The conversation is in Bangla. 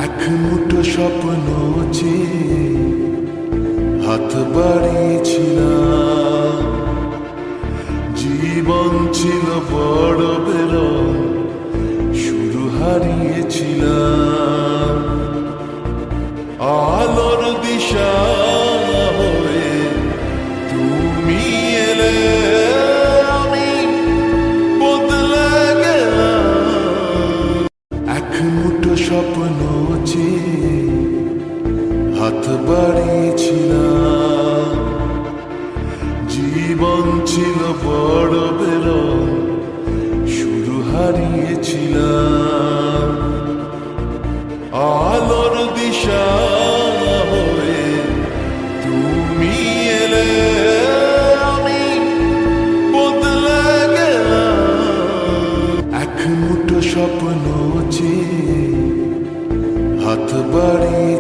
এক মুঠো স্বপ্ন চেয়ে হাত বাড়িয়েছিলাম। জীবন ছিল বড় বেরং, শুরু হারিয়েছিলাম। আলোর দিশা হয়ে তুমি এলে, আমি বদলে গেলাম। এক মুঠো স্বপ্ন চেয়ে হাত বাড়িয়েছিলাম। জীবন ছিল বড় বেরং, শুরু হারিয়েছিলাম। আলোর দিশা হয়ে তুমি এলে, আমি বদলে গেলাম। এক মুঠো স্বপ্ন চেয়ে হাত বাড়িয়ে